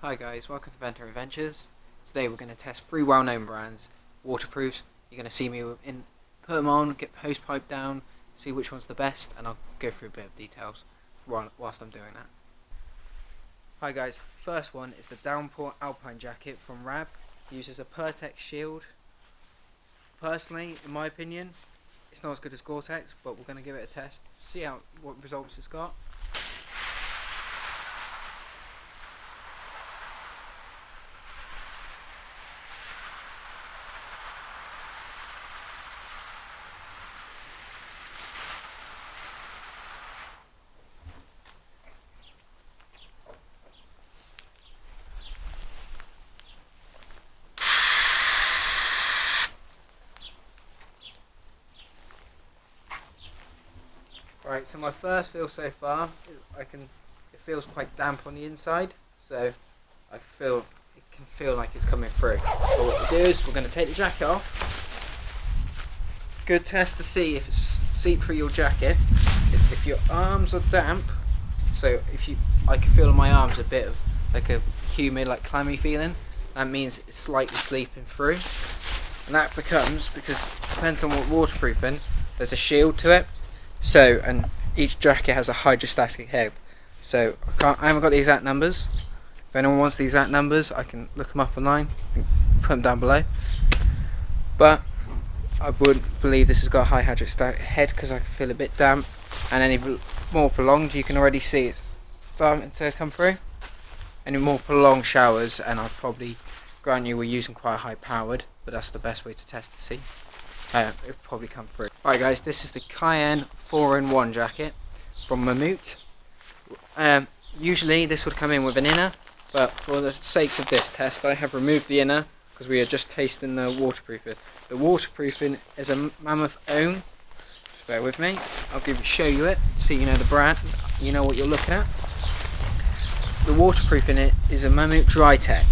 Hi guys, welcome to VenterAdventurers. Today we're going to test 3 well-known brands, waterproofs. You're going to see me put them on, get hose pipe down, see which one's the best, and I'll go through a bit of details whilst I'm doing that. Hi guys, first one is the Downpour Alpine Jacket from Rab. It uses a Pertex shield. Personally, in my opinion, it's not as good as Gore-Tex, but we're going to give it a test, see what results it's got. Right, so my first feel so far, it feels quite damp on the inside, so I can feel like it's coming through. So what we'll do is we're going to take the jacket off. Good test to see if it's seeped through your jacket is if your arms are damp. So I can feel on my arms a bit of like a humid, like clammy feeling. That means it's slightly seeping through, and that because it depends on what waterproofing. There's a shield to it. So, and each jacket has a hydrostatic head. So I haven't got the exact numbers. If anyone wants the exact numbers, I can look them up online and put them down below. But I would believe this has got a high hydrostatic head because I can feel a bit damp. And any more prolonged, you can already see it's starting to come through. Any more prolonged showers, and I'll probably grant you we're using quite high powered, but that's the best way to test to see. It'll probably come through. Right guys, this is the Cayenne 4-in-1 jacket from Mammut. Usually this would come in with an inner, but for the sakes of this test I have removed the inner because we are just tasting the waterproofing. The waterproofing is a Mammoth own. Just bear with me, I'll show you it so you know the brand, you know what you're looking at. The waterproofing it is a Mammut Dry Tech.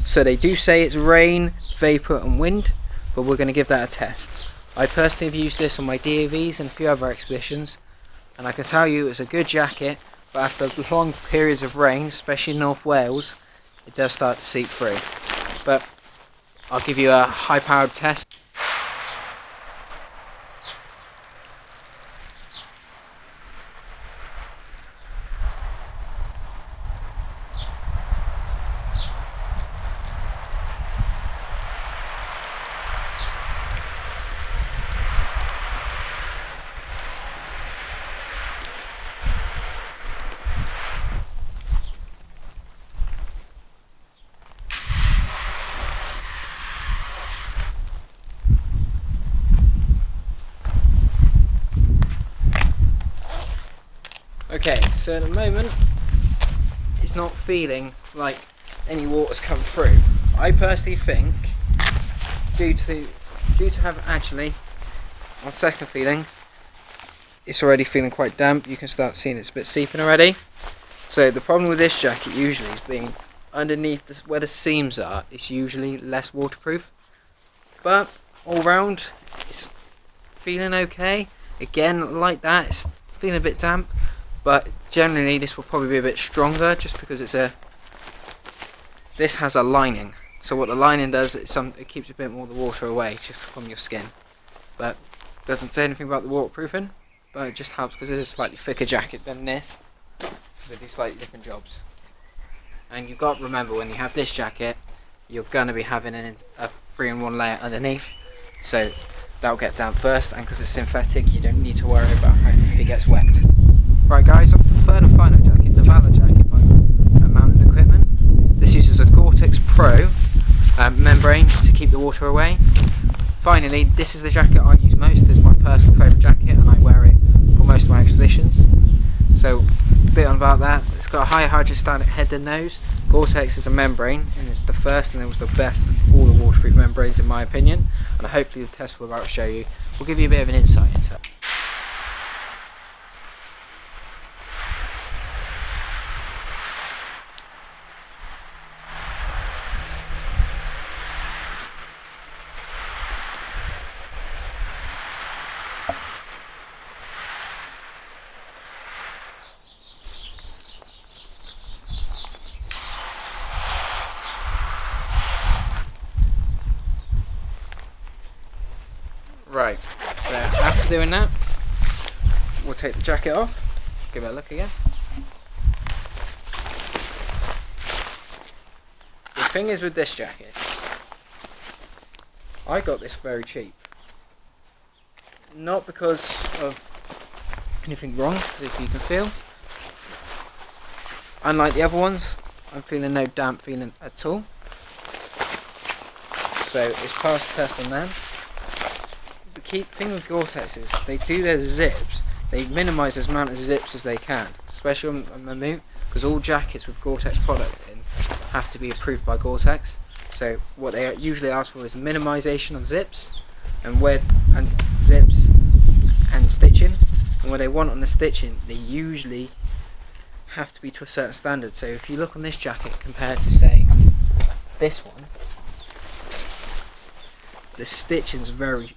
So they do say it's rain, vapour and wind, but we're going to give that a test. I personally have used this on my DAVs and a few other expeditions, and I can tell you it's a good jacket, but after long periods of rain, especially in North Wales, it does start to seep through. But I'll give you a high powered test. Okay, so at the moment it's not feeling like any water's come through. I personally think due to have actually on second feeling it's already feeling quite damp. You can start seeing it's a bit seeping already. So the problem with this jacket usually is being underneath where the seams are, it's usually less waterproof, but all round it's feeling okay. Again, like that, it's feeling a bit damp, but generally this will probably be a bit stronger just because this has a lining. So what the lining does, it keeps a bit more of the water away just from your skin, but doesn't say anything about the waterproofing, but it just helps because it's a slightly thicker jacket than this, because they do slightly different jobs. And you've got to remember, when you have this jacket you're going to be having a 3-in-1 layer underneath, so that'll get damp first, and because it's synthetic you don't need to worry about if it gets wet. Right guys, on to the third and final jacket, the Valor jacket by Mountain Equipment. This uses a Gore-Tex Pro membrane to keep the water away. Finally, this is the jacket I use most. It's my personal favourite jacket and I wear it for most of my expeditions. So, a bit on about that. It's got a higher hydrostatic head and nose. Gore-Tex is a membrane, and it's the first and it was the best of all the waterproof membranes in my opinion. And hopefully the test we're about to show you will give you a bit of an insight into it. Right, so after doing that, we'll take the jacket off, give it a look again. The thing is with this jacket, I got this very cheap. Not because of anything wrong, if you can feel. Unlike the other ones, I'm feeling no damp feeling at all. So it's passed the test on them. The key thing with Gore-Tex is they do their zips. They minimise as amount of zips as they can, especially on Mammut, because all jackets with Gore-Tex product in have to be approved by Gore-Tex. So what they usually ask for is minimisation of zips and zips and stitching. And what they want on the stitching, they usually have to be to a certain standard. So if you look on this jacket compared to say this one, the stitching's very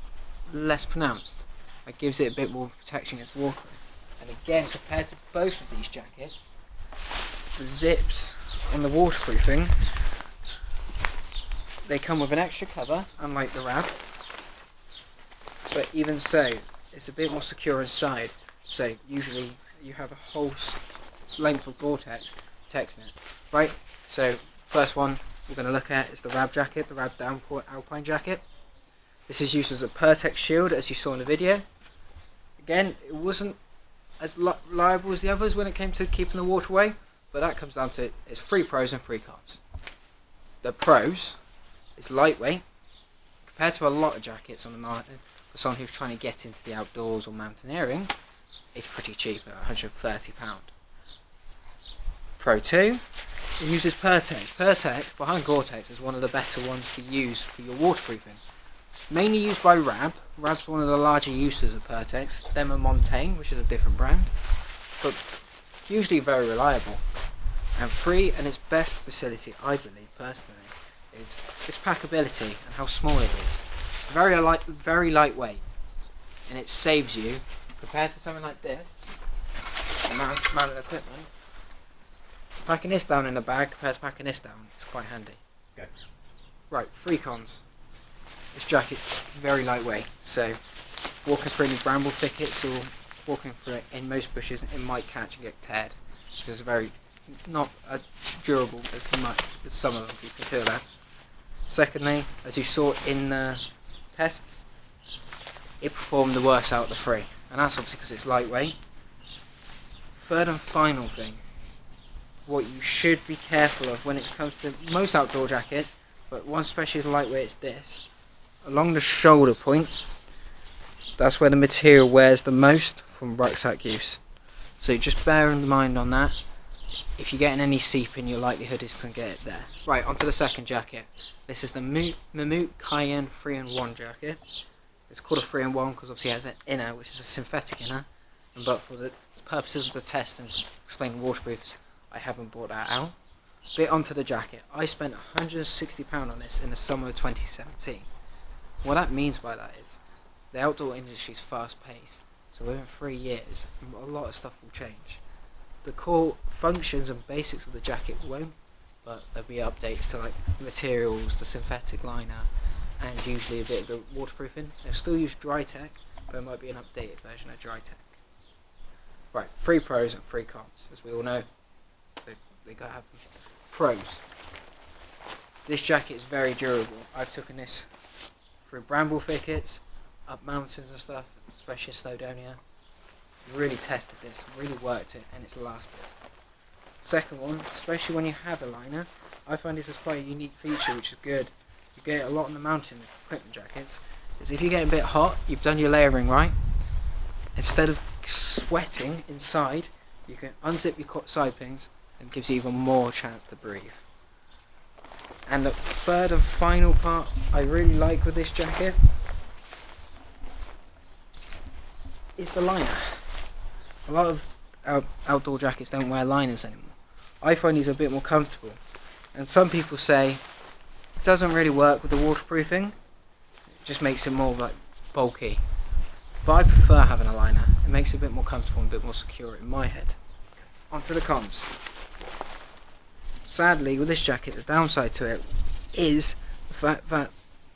less pronounced. That gives it a bit more protection against water. And again, compared to both of these jackets, the zips on the waterproofing, they come with an extra cover, unlike the Rab. But even so, it's a bit more secure inside. So usually you have a whole length of Gore-Tex protecting it. Right, so first one we're going to look at is the Rab jacket, the Rab Downport Alpine jacket. This is used as a Pertex shield, as you saw in the video. Again, it wasn't as reliable as the others when it came to keeping the water away, but that comes down to it's 3 pros and 3 cons. The pros, it's lightweight compared to a lot of jackets on the market. For someone who's trying to get into the outdoors or mountaineering, it's pretty cheap at £130. Pro 2, it uses Pertex. Pertex, behind Gore-Tex, is one of the better ones to use for your waterproofing. Mainly used by Rab. Rab's one of the larger users of Pertex. Them and Montaigne, which is a different brand, but usually very reliable. And free, and its best facility, I believe personally, is its packability and how small it is. Very lightweight, and it saves you compared to something like this. Amount of equipment. Packing this down in a bag compared to packing this down, it's quite handy. Okay. Right, 3 cons. This jacket's very lightweight, so walking through any bramble thickets or walking through it in most bushes, it might catch and get teared. Because it's very not as durable as much as some of them, you can feel that. Secondly, as you saw in the tests, it performed the worst out of the 3, and that's obviously because it's lightweight. Third and final thing, what you should be careful of when it comes to most outdoor jackets, but one especially as lightweight as this, along the shoulder point, that's where the material wears the most from rucksack use. So just bear in mind on that. If you're getting any seeping, your likelihood is to get it there. Right, onto the second jacket. This is the Mammut Cayenne 3-in-1 jacket. It's called a 3-in-1 because obviously it has an inner, which is a synthetic inner. But for the purposes of the test and explaining waterproofs, I haven't brought that out. Bit onto the jacket. I spent £160 on this in the summer of 2017. What that means by that is the outdoor industry is fast paced, so within 3 years a lot of stuff will change. The core functions and basics of the jacket won't, but there'll be updates to like materials, the synthetic liner, and usually a bit of the waterproofing. They'll still use Drytech, but there might be an updated version of Drytech. Right, 3 pros and 3 cons, as we all know. They gotta have them. Pros. This jacket is very durable. I've taken this through bramble thickets, up mountains and stuff, especially Snowdonia. Really tested this, really worked it, and it's lasted. Second one, especially when you have a liner, I find this is quite a unique feature, which is good. You get it a lot on the mountain equipment jackets, is if you get a bit hot, you've done your layering right. Instead of sweating inside, you can unzip your side pings, and it gives you even more chance to breathe. And the third and final part I really like with this jacket is the liner. A lot of outdoor jackets don't wear liners anymore. I find these a bit more comfortable, and some people say it doesn't really work with the waterproofing, it just makes it more like bulky. But I prefer having a liner. It makes it a bit more comfortable and a bit more secure in my head. Onto the cons. Sadly, with this jacket, the downside to it is the fact that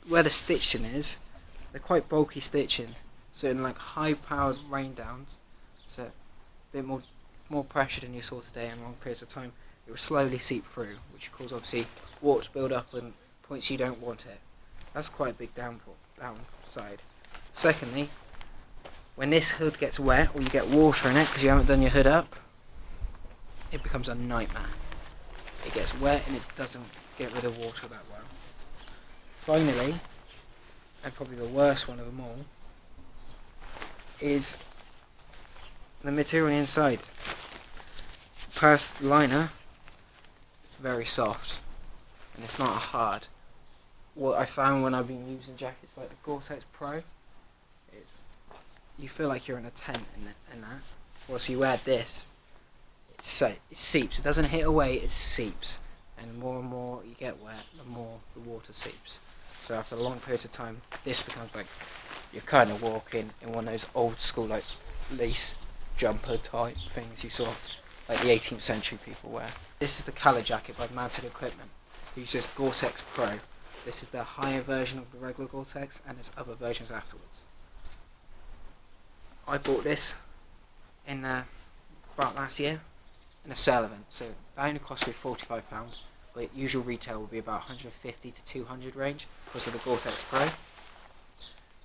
where the stitching is, They're quite bulky stitching, so in like high powered rain downs, so a bit more pressure than you saw today in long periods of time, it will slowly seep through, which causes obviously water to build up in points you don't want it. That's quite a big downside. Secondly, when this hood gets wet or you get water in it because you haven't done your hood up, it becomes a nightmare. It gets wet and it doesn't get rid of water that well. Finally, and probably the worst one of them all, is the material inside. Past the liner, it's very soft and it's not hard. What I found when I've been using jackets like the Gore-Tex Pro is you feel like you're in a tent in that. Once you wear this, it seeps. It doesn't hit away, it seeps. And more you get wet, the more the water seeps. So after long periods of time, this becomes like you're kind of walking in one of those old school like lace jumper type things you saw like the 18th century people wear. This is the Color jacket by Mounted Equipment. It uses Gore-Tex Pro. This is the higher version of the regular Gore-Tex, and there's other versions afterwards. I bought this in about last year in a sale event, so that only cost me £45, but usual retail would be about 150 to 200 range because of the Gore-Tex Pro.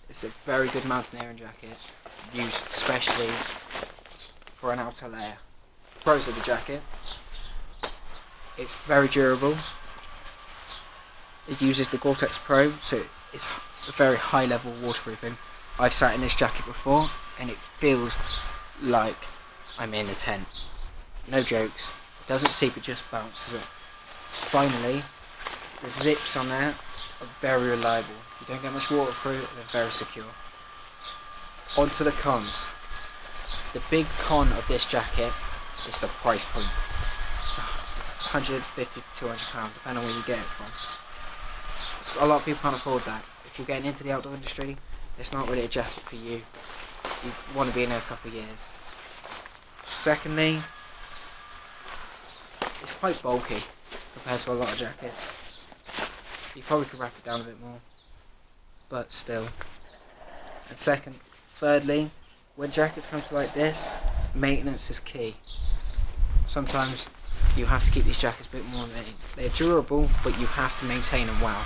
It's a very good mountaineering jacket, used especially for an outer layer. Pros of the jacket: it's very durable. It uses the Gore-Tex Pro, so it's a very high level waterproofing. I've sat in this jacket before and it feels like I'm in a tent. No jokes. It doesn't seep, it just bounces up. Finally, the zips on there are very reliable. You don't get much water through, and they're very secure. On to the cons. The big con of this jacket is the price point. It's £150 to £200, depending on where you get it from. So a lot of people can't afford that. If you're getting into the outdoor industry, it's not really a jacket for you. You want to be in there a couple of years. Secondly, it's quite bulky compared to a lot of jackets. You probably could wrap it down a bit more, but still. And thirdly, when jackets come to like this, maintenance is key. Sometimes you have to keep these jackets a bit more maintained. They're durable, but you have to maintain them well.